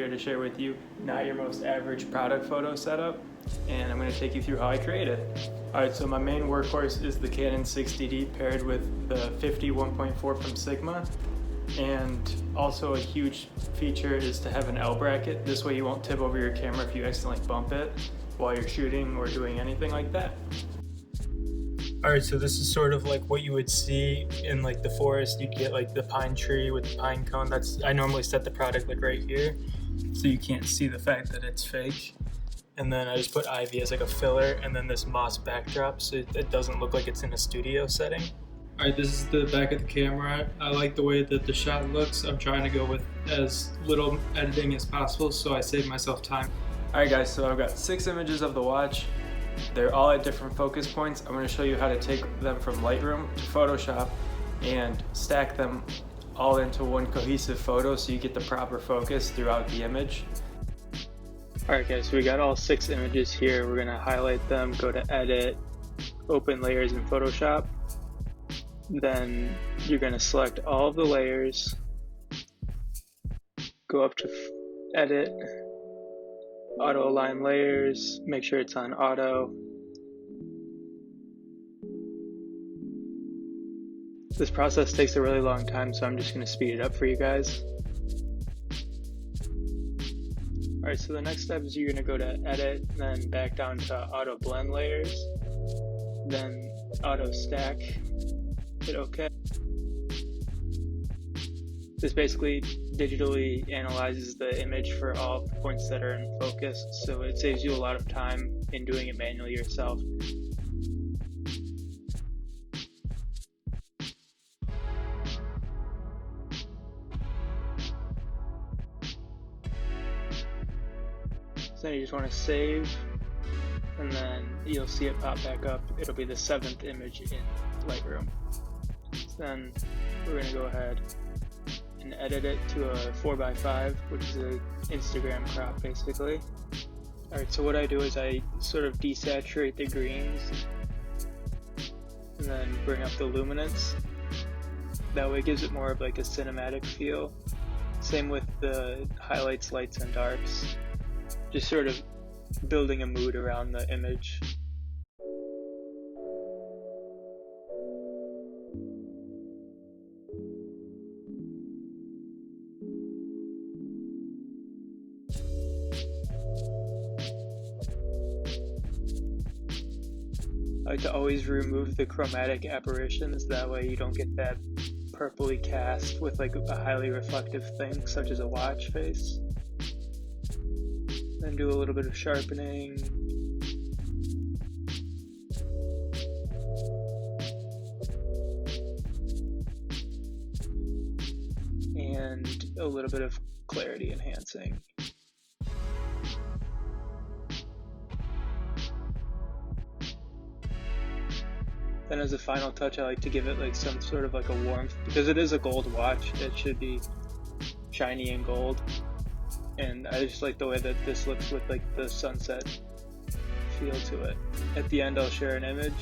here to share with you not your most average product photo setup, and I'm going to take you through how I create it. Alright, so my main workhorse is the Canon 60D paired with the 50 1.4 from Sigma, and also a huge feature is to have an L bracket. This way you won't tip over your camera if you accidentally bump it while you're shooting or doing anything like that. Alright, so this is sort of like what you would see in like the forest. You'd get like the pine tree with the pine cone. I normally set the product like right here, so you can't see the fact that it's fake. And then I just put ivy as like a filler, and then this moss backdrop so it doesn't look like it's in a studio setting. Alright, this is the back of the camera. I like the way that the shot looks. I'm trying to go with as little editing as possible so I save myself time. Alright guys, so I've got 6 images of the watch. They're all at different focus points. I'm going to show you how to take them from Lightroom to Photoshop and stack them all into one cohesive photo so you get the proper focus throughout the image. Alright guys, so we got all 6 images here. We're going to highlight them, go to Edit, Open Layers in Photoshop. Then you're going to select all of the layers, go up to Edit, Auto Align Layers, make sure it's on Auto. This process takes a really long time, so I'm just going to speed it up for you guys. Alright, so the next step is you're going to go to Edit, then back down to Auto Blend Layers, then Auto Stack, hit OK. This basically digitally analyzes the image for all the points that are in focus, so it saves you a lot of time in doing it manually yourself. So then you just want to save, and then you'll see it pop back up. It'll be the 7th image in Lightroom. So then we're going to go ahead and edit it to a 4x5, which is an Instagram crop basically. Alright, so what I do is I sort of desaturate the greens and then bring up the luminance. That way it gives it more of like a cinematic feel. Same with the highlights, lights, and darks. Just sort of building a mood around the image. I like to always remove the chromatic aberrations, that way you don't get that purpley cast with like a highly reflective thing such as a watch face. Then do a little bit of sharpening. And a little bit of clarity enhancing. Then as a final touch, I like to give it like some sort of like a warmth, because it is a gold watch. It should be shiny and gold, and I just like the way that this looks with like the sunset feel to it. At the end, I'll share an image